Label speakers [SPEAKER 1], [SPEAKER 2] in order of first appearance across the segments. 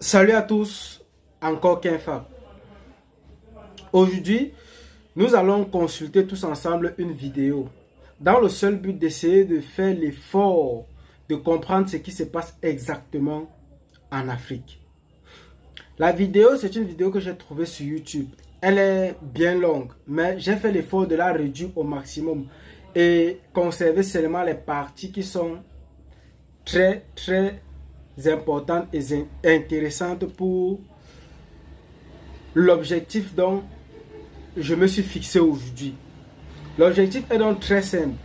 [SPEAKER 1] Salut à tous, encore Kenfa. Aujourd'hui, nous allons consulter tous ensemble une vidéo dans le seul but d'essayer de faire l'effort de comprendre ce qui se passe exactement en Afrique. La vidéo, c'est une vidéo que j'ai trouvée sur YouTube. Elle est bien longue, mais j'ai fait l'effort de la réduire au maximum et conserver seulement les parties qui sont très importantes et intéressantes pour l'objectif dont je me suis fixé aujourd'hui. L'objectif est donc très simple.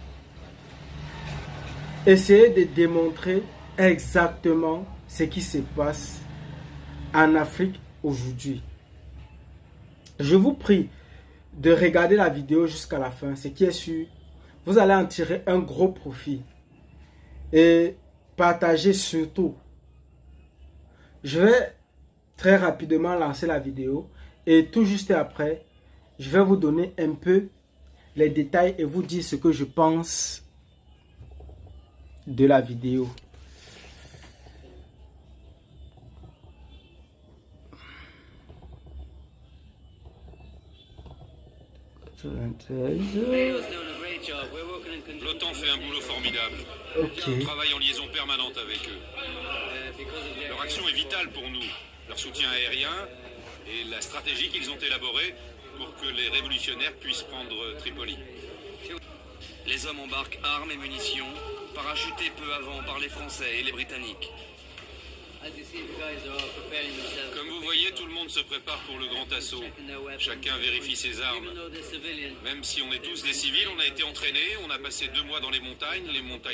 [SPEAKER 1] Essayer de démontrer exactement ce qui se passe en Afrique aujourd'hui. Je vous prie de regarder la vidéo jusqu'à la fin. Ce qui est sûr, vous allez en tirer un gros profit. Et partagez surtout. Je vais très rapidement lancer la vidéo et tout juste après, je vais vous donner un peu les détails et vous dire ce que je pense de la vidéo.
[SPEAKER 2] L'OTAN fait un boulot formidable. On travaille en liaison permanente avec eux. Leur action est vitale pour nous. Leur soutien aérien et la stratégie qu'ils ont élaborée pour que les révolutionnaires puissent prendre Tripoli.
[SPEAKER 3] Les hommes embarquent armes et munitions, parachutés peu avant par les Français et les Britanniques.
[SPEAKER 2] Comme vous voyez, tout le monde se prépare pour le grand assaut. Chacun vérifie ses armes. Même si on est tous des civils, on a été entraînés, on a passé 2 mois dans les montagnes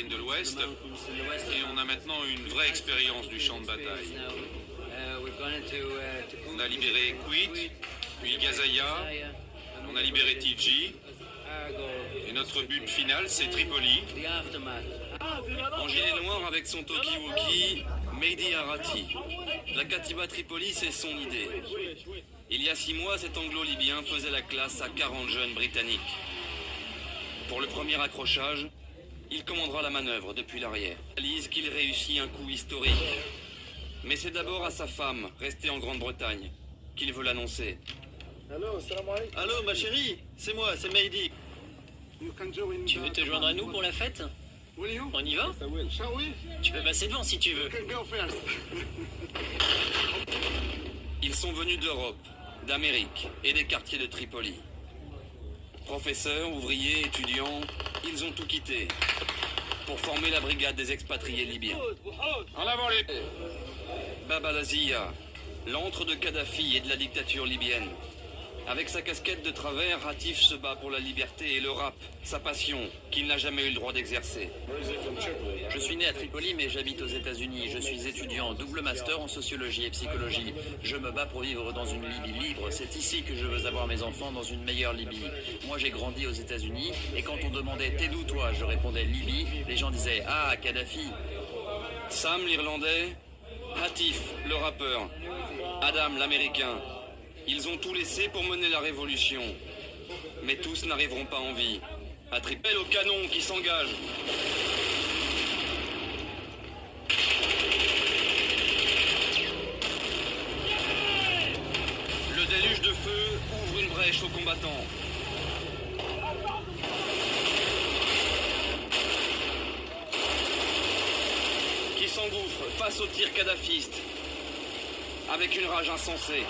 [SPEAKER 2] de l'Ouest, et on a maintenant une vraie expérience du champ de bataille. On a libéré Kwit, puis Gazaya, on a libéré Tiji, et notre but final, c'est Tripoli.
[SPEAKER 3] En gilet noir avec son talkie-walkie, Mehdi Arati. La Katiba Tripoli, c'est son idée. Il y a 6 mois, cet anglo-libyen faisait la classe à 40 jeunes britanniques. Pour le premier accrochage, il commandera la manœuvre depuis l'arrière. Il réalise qu'il réussit un coup historique. Mais c'est d'abord à sa femme, restée en Grande-Bretagne, qu'il veut l'annoncer.
[SPEAKER 4] Allô, ma chérie, c'est moi, c'est Mehdi.
[SPEAKER 5] Tu veux te joindre à nous pour la fête? On y va? Tu peux passer devant si tu veux.
[SPEAKER 3] Ils sont venus d'Europe, d'Amérique et des quartiers de Tripoli. Professeurs, ouvriers, étudiants, ils ont tout quitté pour former la brigade des expatriés libyens.
[SPEAKER 2] En avant les...
[SPEAKER 3] Baba Lazia, l'antre de Kadhafi et de la dictature libyenne. Avec sa casquette de travers, Ratif se bat pour la liberté et le rap, sa passion, qu'il n'a jamais eu le droit d'exercer.
[SPEAKER 5] Je suis né à Tripoli, mais j'habite aux États-Unis. Je suis étudiant, double master en sociologie et psychologie. Je me bats pour vivre dans une Libye libre. C'est ici que je veux avoir mes enfants, dans une meilleure Libye. Moi, j'ai grandi aux États-Unis, et quand on demandait t'es d'où toi, je répondais Libye. Les gens disaient ah, Kadhafi.
[SPEAKER 3] Sam, l'Irlandais, Ratif, le rappeur, Adam, l'Américain. Ils ont tout laissé pour mener la révolution. Mais tous n'arriveront pas en vie. À Tripoli, au canon qui s'engage. Le déluge de feu ouvre une brèche aux combattants. Qui s'engouffre face aux tirs kadhafistes. Avec une rage insensée.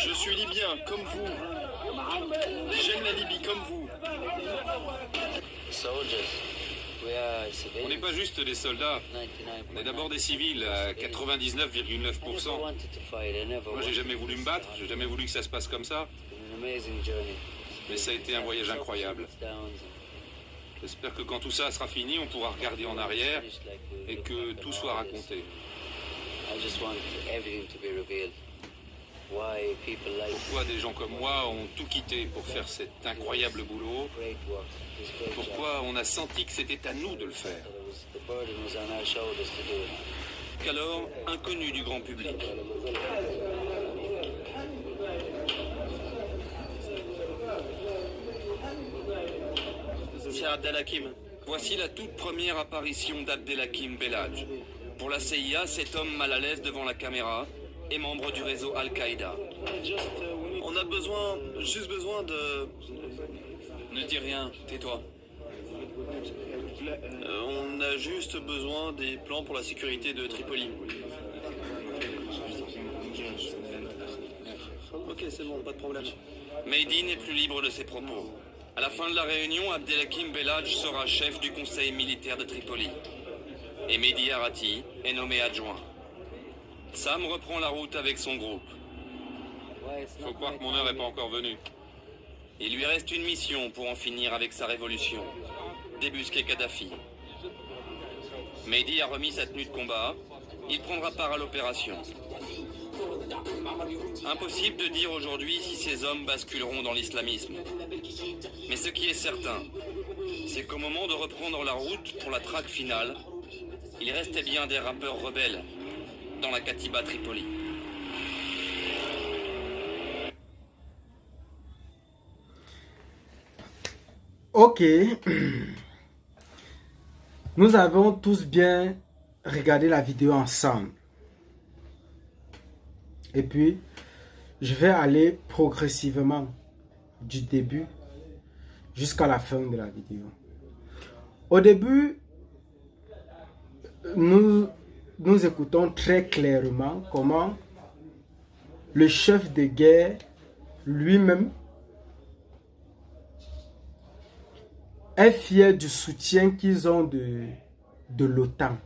[SPEAKER 4] Je suis libyen, comme vous. J'aime la Libye, comme vous.
[SPEAKER 2] On n'est pas juste des soldats, on est d'abord des civils à 99,9%. Moi, j'ai jamais voulu me battre, j'ai jamais voulu que ça se passe comme ça. Mais ça a été un voyage incroyable. J'espère que quand tout ça sera fini, on pourra regarder en arrière et que tout soit raconté. Pourquoi des gens comme moi ont tout quitté pour faire cet incroyable boulot? Pourquoi on a senti que c'était à nous de le faire?
[SPEAKER 3] Qu'alors, inconnu du grand public. C'est Abdelhakim. Voici la toute première apparition d'Abdelhakim Bellaj. Pour la CIA, cet homme mal à l'aise devant la caméra est membre du réseau Al-Qaïda. On a juste besoin de... Ne dis rien, tais-toi. On a juste besoin des plans pour la sécurité de Tripoli. Ok, c'est bon, pas de problème. Mehdi n'est plus libre de ses propos. À la fin de la réunion, Abdelhakim Bellaj sera chef du conseil militaire de Tripoli. Et Mehdi Arati est nommé adjoint. Sam reprend la route avec son groupe.
[SPEAKER 2] Faut croire que mon heure n'est pas encore venue.
[SPEAKER 3] Il lui reste une mission pour en finir avec sa révolution. Débusquer Kadhafi. Mehdi a remis sa tenue de combat. Il prendra part à l'opération. Impossible de dire aujourd'hui si ces hommes basculeront dans l'islamisme. Mais ce qui est certain, c'est qu'au moment de reprendre la route pour la traque finale, il restait bien des rappeurs rebelles dans la Katiba Tripoli.
[SPEAKER 1] Ok. Nous avons tous bien regardé la vidéo ensemble. Et puis, je vais aller progressivement du début jusqu'à la fin de la vidéo. Au début, nous écoutons très clairement comment le chef de guerre lui-même est fier du soutien qu'ils ont de l'OTAN.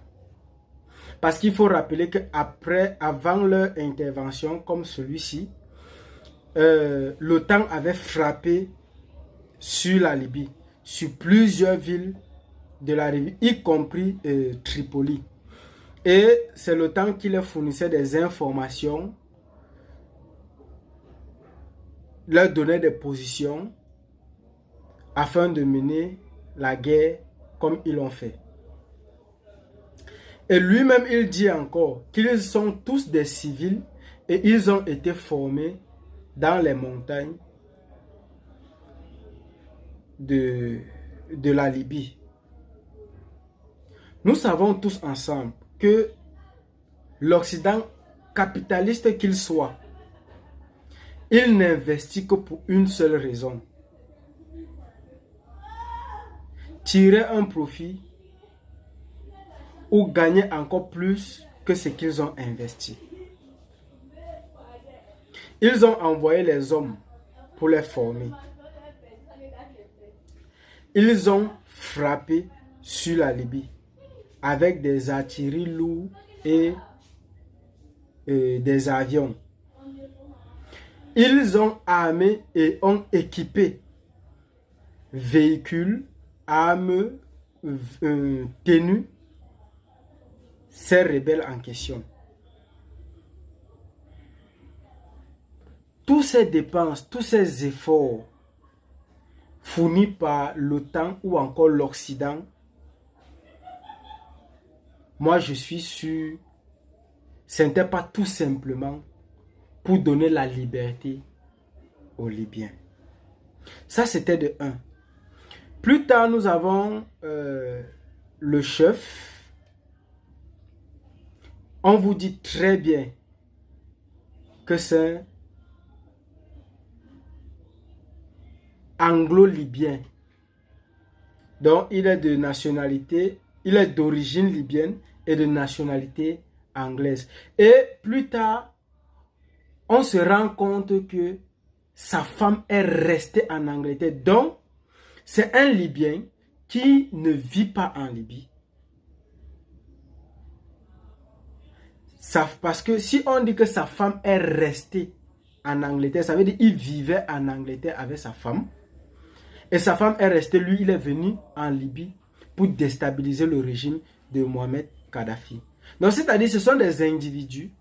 [SPEAKER 1] Parce qu'il faut rappeler qu'avant leur intervention comme celui-ci, l'OTAN avait frappé sur la Libye, sur plusieurs villes de la Libye, y compris Tripoli. Et c'est l'OTAN qui leur fournissait des informations, leur donnait des positions afin de mener la guerre comme ils l'ont fait. Et lui-même, il dit encore qu'ils sont tous des civils et ils ont été formés dans les montagnes de la Libye. Nous savons tous ensemble que l'Occident, capitaliste qu'il soit, il n'investit que pour une seule raison: tirer un profit ou gagner encore plus que ce qu'ils ont investi. Ils ont envoyé les hommes pour les former. Ils ont frappé sur la Libye avec des artilleries lourdes et des avions. Ils ont armé et ont équipé véhicules, armes, tenues, ces rebelles en question. Tous ces dépenses, tous ces efforts fournis par l'OTAN ou encore l'Occident, moi je suis sûr, ce n'était pas tout simplement pour donner la liberté aux Libyens. Ça c'était de 1. Plus tard nous avons le chef. On vous dit très bien que c'est anglo-libyen. Donc il est de nationalité, il est d'origine libyenne et de nationalité anglaise. Et plus tard, on se rend compte que sa femme est restée en Angleterre. Donc, c'est un Libyen qui ne vit pas en Libye. Parce que si on dit que sa femme est restée en Angleterre, ça veut dire qu'il vivait en Angleterre avec sa femme. Et sa femme est restée, lui, il est venu en Libye pour déstabiliser le régime de Mohamed Kadhafi. Donc, c'est-à-dire ce sont des individus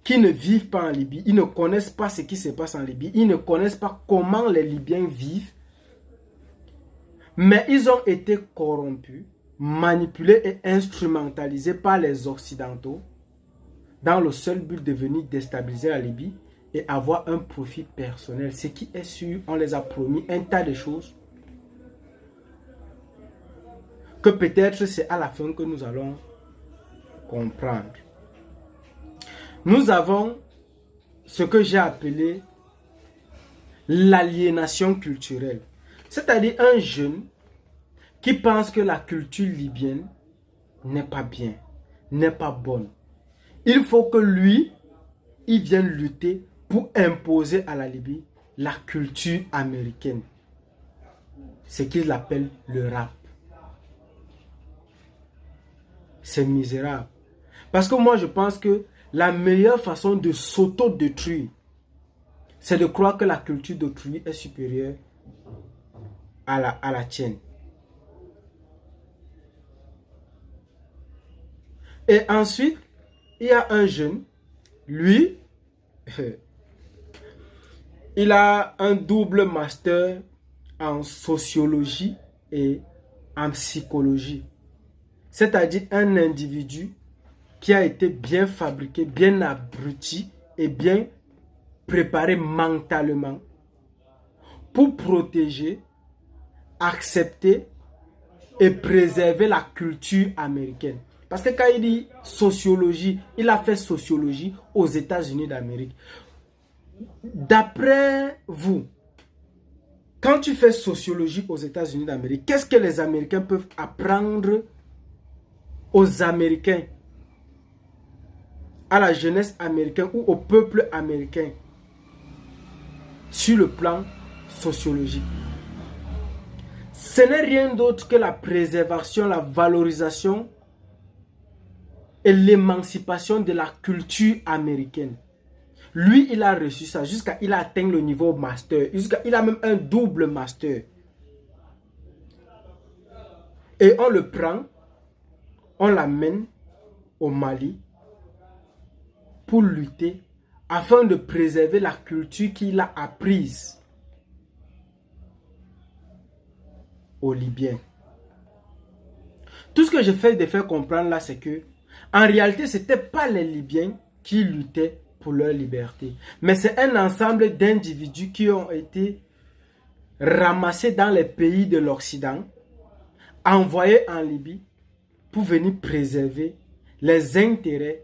[SPEAKER 1] qui ne vivent pas en Libye, ils ne connaissent pas ce qui se passe en Libye, ils ne connaissent pas comment les Libyens vivent, mais ils ont été corrompus, manipulés et instrumentalisés par les Occidentaux dans le seul but de venir déstabiliser la Libye et avoir un profit personnel. Ce qui est sûr, on les a promis un tas de choses que peut-être c'est à la fin que nous allons comprendre. Nous avons ce que j'ai appelé l'aliénation culturelle. C'est-à-dire un jeune qui pense que la culture libyenne n'est pas bien, n'est pas bonne. Il faut que lui, il vienne lutter pour imposer à la Libye la culture américaine. Ce qu'ils appellent le rap. C'est misérable. Parce que moi, je pense que la meilleure façon de s'auto-détruire, c'est de croire que la culture d'autrui est supérieure à la tienne. Et ensuite, il y a un jeune, lui, il a un double master en sociologie et en psychologie. C'est-à-dire un individu qui a été bien fabriqué, bien abruti et bien préparé mentalement pour protéger, accepter et préserver la culture américaine. Parce que quand il dit sociologie, il a fait sociologie aux États-Unis d'Amérique. D'après vous, quand tu fais sociologie aux États-Unis d'Amérique, qu'est-ce que les Américains peuvent apprendre aux Américains, à la jeunesse américaine ou au peuple américain sur le plan sociologique? Ce n'est rien d'autre que la préservation, la valorisation et l'émancipation de la culture américaine. Lui, il a reçu ça jusqu'à il a atteint le niveau master. Il a même un double master. Et on le prend, on l'amène au Mali pour lutter afin de préserver la culture qu'il a apprise aux Libyens. Tout ce que je fais de faire comprendre là, c'est que en réalité, ce n'était pas les Libyens qui luttaient pour leur liberté, mais c'est un ensemble d'individus qui ont été ramassés dans les pays de l'Occident, envoyés en Libye pour venir préserver les intérêts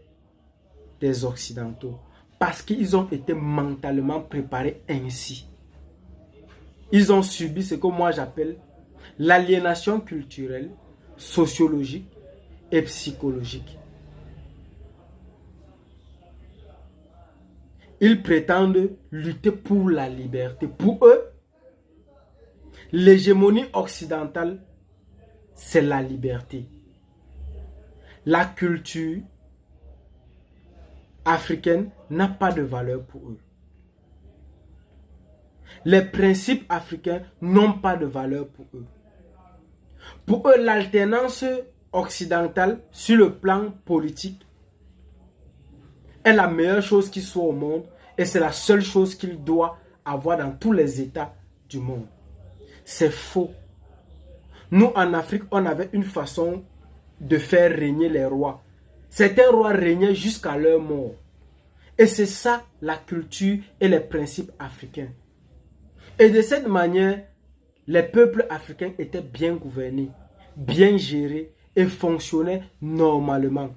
[SPEAKER 1] des Occidentaux, parce qu'ils ont été mentalement préparés ainsi. Ils ont subi ce que moi j'appelle l'aliénation culturelle, sociologique et psychologique. Ils prétendent lutter pour la liberté. Pour eux, l'hégémonie occidentale, c'est la liberté. La culture africaine n'a pas de valeur pour eux. Les principes africains n'ont pas de valeur pour eux. Pour eux, l'alternance occidentale sur le plan politique est la meilleure chose qui soit au monde et c'est la seule chose qu'il doit avoir dans tous les États du monde. C'est faux. Nous, en Afrique, on avait une façon de faire régner les rois. Certains rois régnaient jusqu'à leur mort. Et c'est ça la culture et les principes africains. Et de cette manière, les peuples africains étaient bien gouvernés, bien gérés et fonctionnaient normalement.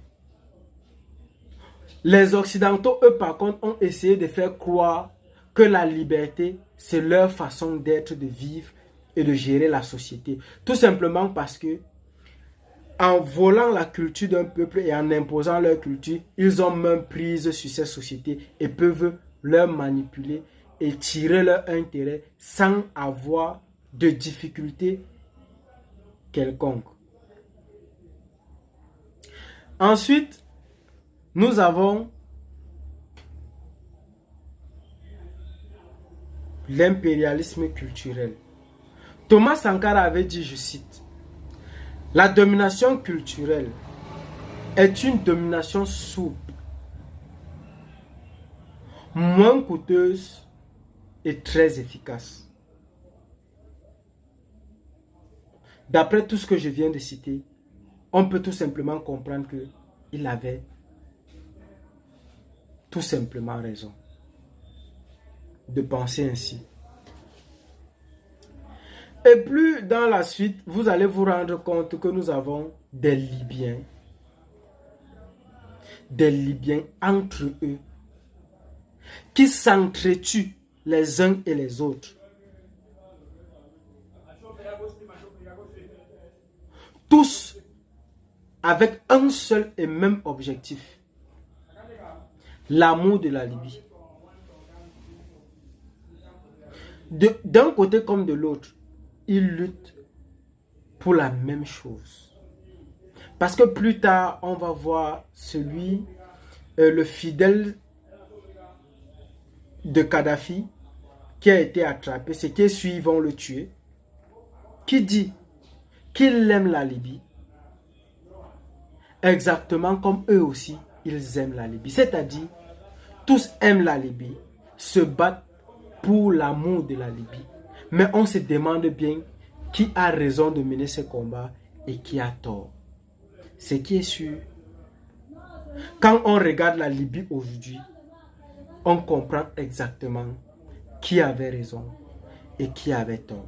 [SPEAKER 1] Les Occidentaux, eux, par contre, ont essayé de faire croire que la liberté, c'est leur façon d'être, de vivre et de gérer la société. Tout simplement parce que, en volant la culture d'un peuple et en imposant leur culture, ils ont même prise sur ces sociétés et peuvent leur manipuler et tirer leur intérêt sans avoir de difficultés quelconques. Ensuite, nous avons l'impérialisme culturel. Thomas Sankara avait dit, je cite, « La domination culturelle est une domination souple moins coûteuse et très efficace. D'après tout ce que je viens de citer, on peut tout simplement comprendre qu'il avait tout simplement raison de penser ainsi. Et plus dans la suite, vous allez vous rendre compte que nous avons des Libyens entre eux, qui s'entretuent les uns et les autres. Tous avec un seul et même objectif, l'amour de la Libye. D'un côté comme de l'autre, ils luttent pour la même chose. Parce que plus tard, on va voir le fidèle de Kadhafi, qui a été attrapé, c'est qui suivent vont le tuer, qui dit qu'il aime la Libye, exactement comme eux aussi, ils aiment la Libye. C'est-à-dire, tous aiment la Libye, se battent pour l'amour de la Libye. Mais on se demande bien qui a raison de mener ce combat et qui a tort. Ce qui est sûr, quand on regarde la Libye aujourd'hui, on comprend exactement qui avait raison et qui avait tort.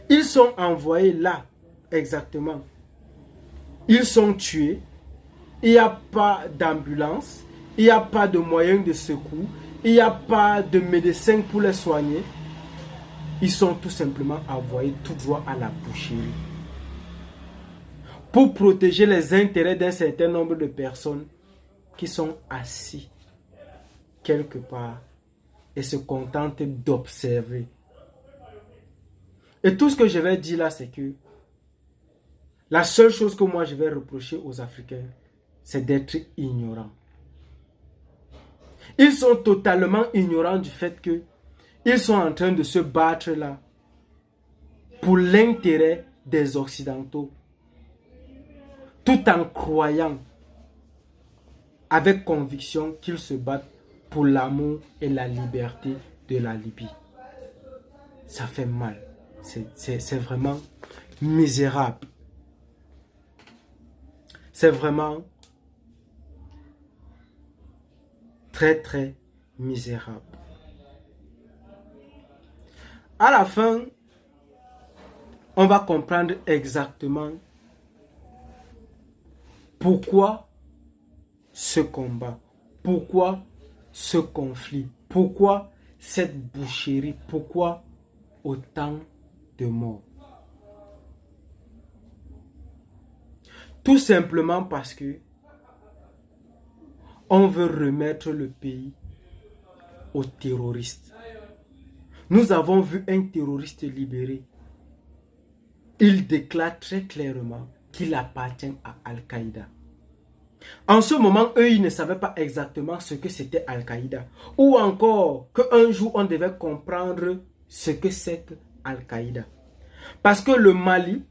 [SPEAKER 1] Ils sont envoyés là, exactement. Ils sont tués. Il n'y a pas d'ambulance. Il n'y a pas de moyens de secours. Il n'y a pas de médecins pour les soigner. Ils sont tout simplement envoyés tout droit à la boucherie. Pour protéger les intérêts d'un certain nombre de personnes qui sont assis quelque part et se contentent d'observer. Et tout ce que je vais dire là, c'est que la seule chose que moi je vais reprocher aux Africains, c'est d'être ignorants. Ils sont totalement ignorants du fait qu'ils sont en train de se battre là pour l'intérêt des Occidentaux, tout en croyant avec conviction qu'ils se battent pour l'amour et la liberté de la Libye. Ça fait mal. C'est vraiment misérable. C'est vraiment très très misérable. À la fin, on va comprendre exactement pourquoi ce combat, pourquoi ce conflit, pourquoi cette boucherie, pourquoi autant de morts. Tout simplement parce que on veut remettre le pays aux terroristes. Nous avons vu un terroriste libéré. Il déclare très clairement qu'il appartient à Al-Qaïda. En ce moment, eux, ils ne savaient pas exactement ce que c'était Al-Qaïda. Ou encore qu'un jour, on devait comprendre ce que c'est que Al-Qaïda. Parce que le Mali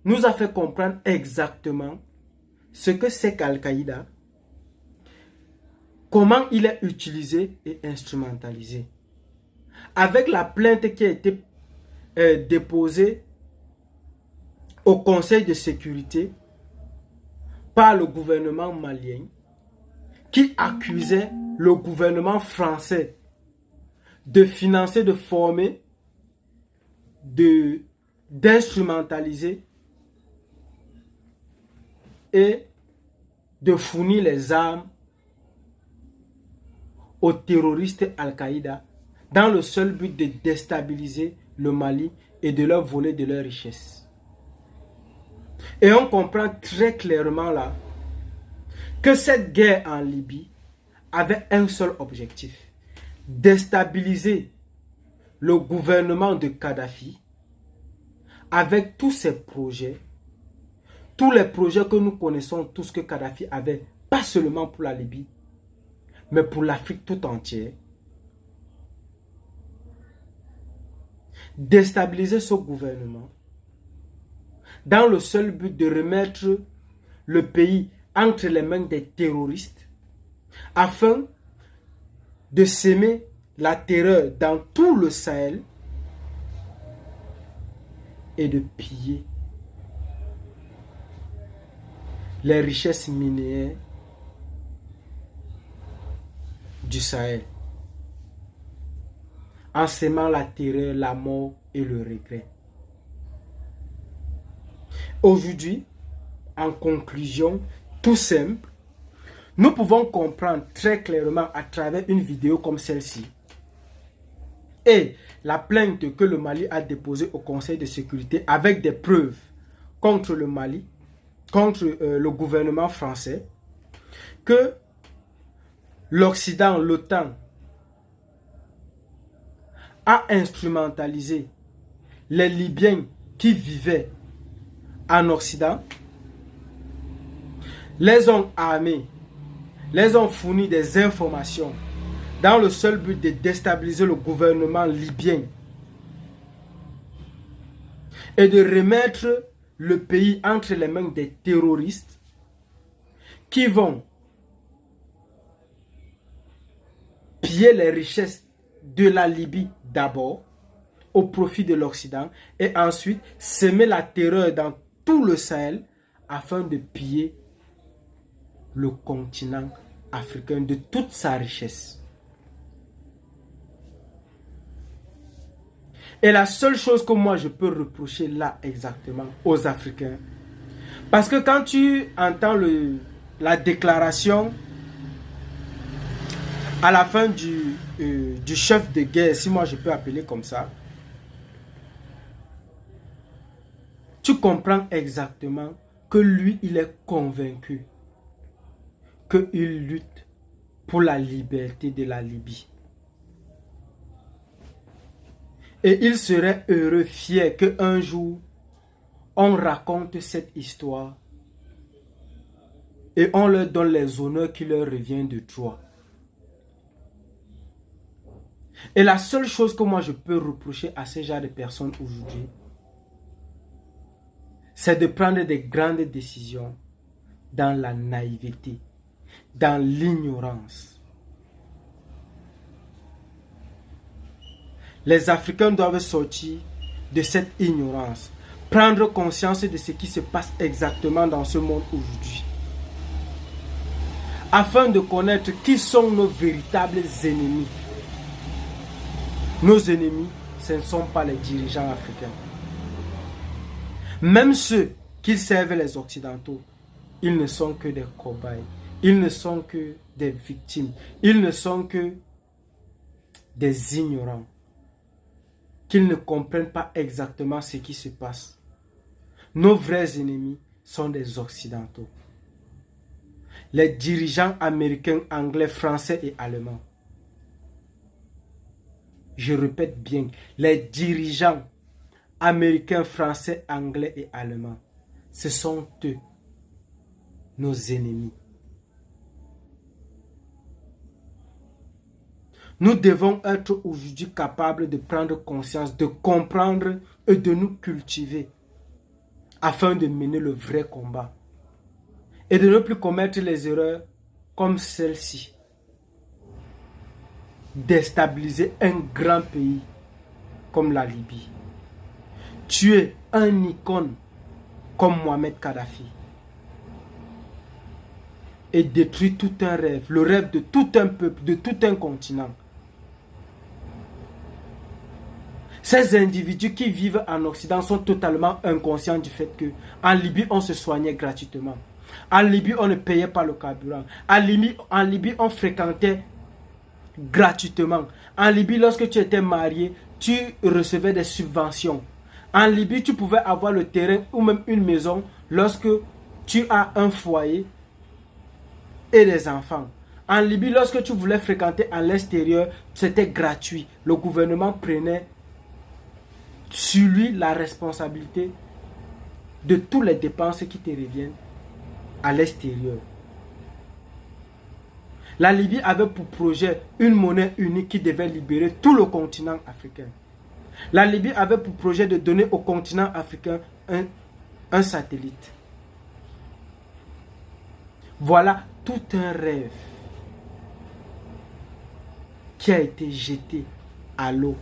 [SPEAKER 1] nous a fait comprendre exactement ce que c'est qu'Al-Qaïda, comment il est utilisé et instrumentalisé. Avec la plainte qui a été déposée au Conseil de sécurité par le gouvernement malien, qui accusait le gouvernement français de financer, de former, d'instrumentaliser et de fournir les armes aux terroristes Al-Qaïda dans le seul but de déstabiliser le Mali et de leur voler de leurs richesses. Et on comprend très clairement là que cette guerre en Libye avait un seul objectif: déstabiliser le gouvernement de Kadhafi avec tous ses projets, tous les projets que nous connaissons tous que Kadhafi avait, pas seulement pour la Libye, mais pour l'Afrique tout entière. Déstabiliser ce gouvernement dans le seul but de remettre le pays entre les mains des terroristes afin de semer la terreur dans tout le Sahel et de piller les richesses minières du Sahel, en semant la terreur, la mort et le regret. Aujourd'hui, en conclusion, tout simple, nous pouvons comprendre très clairement à travers une vidéo comme celle-ci et la plainte que le Mali a déposée au Conseil de sécurité avec des preuves contre le Mali, contre le gouvernement français, que l'Occident, l'OTAN, a instrumentalisé les Libyens qui vivaient en Occident, les ont armés, les ont fourni des informations dans le seul but de déstabiliser le gouvernement libyen et de remettre le pays entre les mains des terroristes qui vont piller les richesses de la Libye d'abord au profit de l'Occident et ensuite semer la terreur dans tout le Sahel afin de piller le continent africain de toute sa richesse. Et la seule chose que moi je peux reprocher là exactement aux Africains, parce que quand tu entends la déclaration à la fin du chef de guerre, si moi je peux appeler comme ça, tu comprends exactement que lui, il est convaincu qu'il lutte pour la liberté de la Libye. Et il serait heureux, fier qu'un jour, on raconte cette histoire et on leur donne les honneurs qui leur reviennent de droit. Et la seule chose que moi je peux reprocher à ce genre de personnes aujourd'hui, c'est de prendre des grandes décisions dans la naïveté, dans l'ignorance. Les Africains doivent sortir de cette ignorance, prendre conscience de ce qui se passe exactement dans ce monde aujourd'hui, afin de connaître qui sont nos véritables ennemis. Nos ennemis, ce ne sont pas les dirigeants africains. Même ceux qui servent les Occidentaux, ils ne sont que des cobayes. Ils ne sont que des victimes. Ils ne sont que des ignorants. Qu'ils ne comprennent pas exactement ce qui se passe. Nos vrais ennemis sont des Occidentaux. Les dirigeants américains, anglais, français et allemands. Je répète bien, les dirigeants américains, français, anglais et allemands, ce sont eux, nos ennemis. Nous devons être aujourd'hui capables de prendre conscience, de comprendre et de nous cultiver afin de mener le vrai combat et de ne plus commettre les erreurs comme celle-ci. Déstabiliser un grand pays comme la Libye. Tuer un icône comme Mohamed Kadhafi. Et détruire tout un rêve, le rêve de tout un peuple, de tout un continent. Ces individus qui vivent en Occident sont totalement inconscients du fait que en Libye, on se soignait gratuitement. En Libye, on ne payait pas le carburant. En Libye, on fréquentait gratuitement. En Libye, lorsque tu étais marié, tu recevais des subventions. En Libye, tu pouvais avoir le terrain ou même une maison lorsque tu as un foyer et des enfants. En Libye, lorsque tu voulais fréquenter à l'extérieur, c'était gratuit. Le gouvernement prenait sur lui la responsabilité de toutes les dépenses qui te reviennent à l'extérieur. La Libye avait pour projet une monnaie unique qui devait libérer tout le continent africain. La Libye avait pour projet de donner au continent africain un satellite. Voilà tout un rêve qui a été jeté à l'eau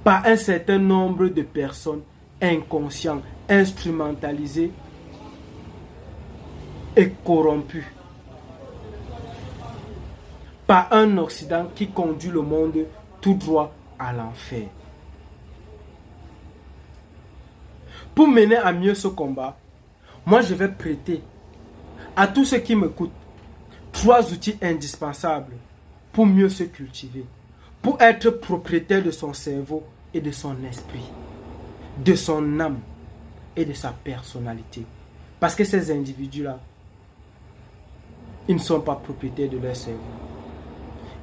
[SPEAKER 1] par un certain nombre de personnes inconscientes, instrumentalisées et corrompues par un Occident qui conduit le monde tout droit à l'enfer. Pour mener à mieux ce combat, moi je vais prêter à tous ceux qui m'écoutent 3 outils indispensables pour mieux se cultiver, pour être propriétaire de son cerveau et de son esprit, de son âme et de sa personnalité. Parce que ces individus-là, ils ne sont pas propriétaires de leur cerveau.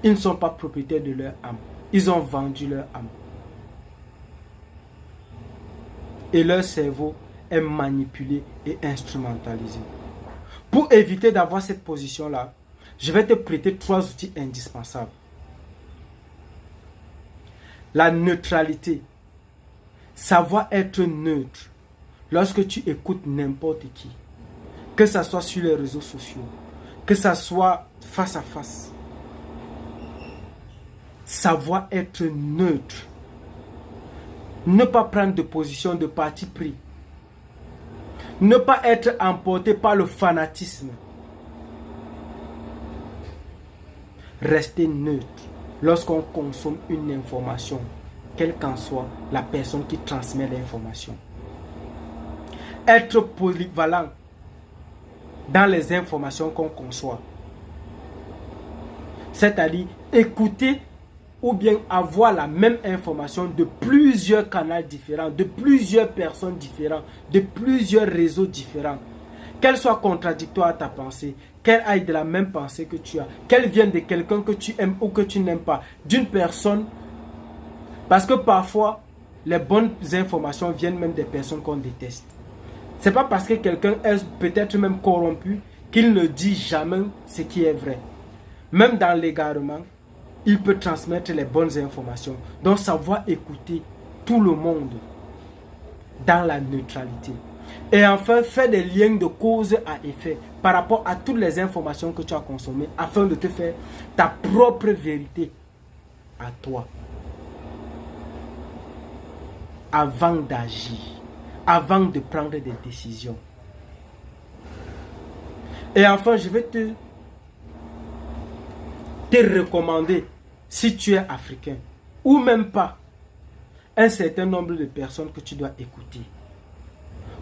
[SPEAKER 1] Ils ne sont pas propriétaires de leur âme. Ils ont vendu leur âme. Et leur cerveau est manipulé et instrumentalisé. Pour éviter d'avoir cette position-là, je vais te prêter 3 outils indispensables. La neutralité. Savoir être neutre lorsque tu écoutes n'importe qui. Que ce soit sur les réseaux sociaux, que ce soit face à face. Savoir être neutre. Ne pas prendre de position de parti pris. Ne pas être emporté par le fanatisme. Rester neutre lorsqu'on consomme une information, quelle qu'en soit la personne qui transmet l'information. Être polyvalent dans les informations qu'on conçoit. C'est-à-dire écouter ou bien avoir la même information de plusieurs canaux différents, de plusieurs personnes différentes, de plusieurs réseaux différents. Qu'elle soit contradictoire à ta pensée, qu'elle aille de la même pensée que tu as, qu'elle vienne de quelqu'un que tu aimes ou que tu n'aimes pas, d'une personne. Parce que parfois, les bonnes informations viennent même des personnes qu'on déteste. Ce n'est pas parce que quelqu'un est peut-être même corrompu qu'il ne dit jamais ce qui est vrai. Même dans l'égarement, il peut transmettre les bonnes informations. Donc savoir écouter tout le monde dans la neutralité. Et enfin, faire des liens de cause à effet par rapport à toutes les informations que tu as consommées afin de te faire ta propre vérité à toi. Avant d'agir, avant de prendre des décisions. Et enfin, je vais te recommander, si tu es africain, ou même pas, un certain nombre de personnes que tu dois écouter.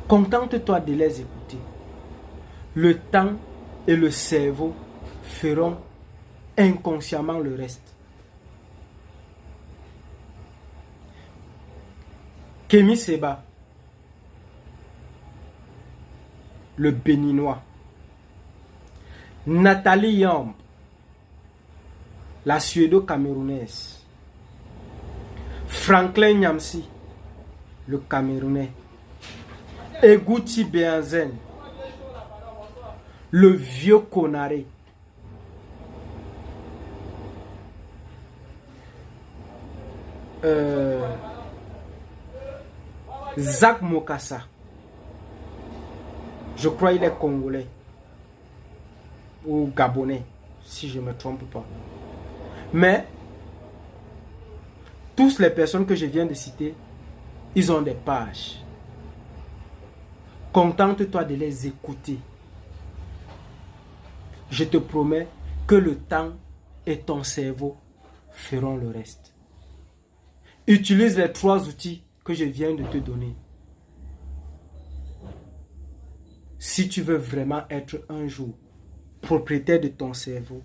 [SPEAKER 1] Contente-toi de les écouter. Le temps et le cerveau feront inconsciemment le reste. Kémy Séba, le béninois. Nathalie Yamb, la suédo-camerounaise. Franklin Nyamsi, le Camerounais. Egouti Béazen, le vieux Konaré. Zach Mokassa. Je crois qu'il est congolais. Ou gabonais, si je ne me trompe pas. Mais, toutes les personnes que je viens de citer, ils ont des pages. Contente-toi de les écouter. Je te promets que le temps et ton cerveau feront le reste. Utilise les 3 outils que je viens de te donner. Si tu veux vraiment être un jour propriétaire de ton cerveau,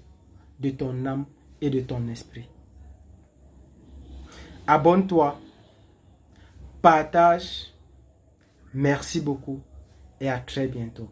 [SPEAKER 1] de ton âme et de ton esprit. Abonne-toi, partage, merci beaucoup et à très bientôt.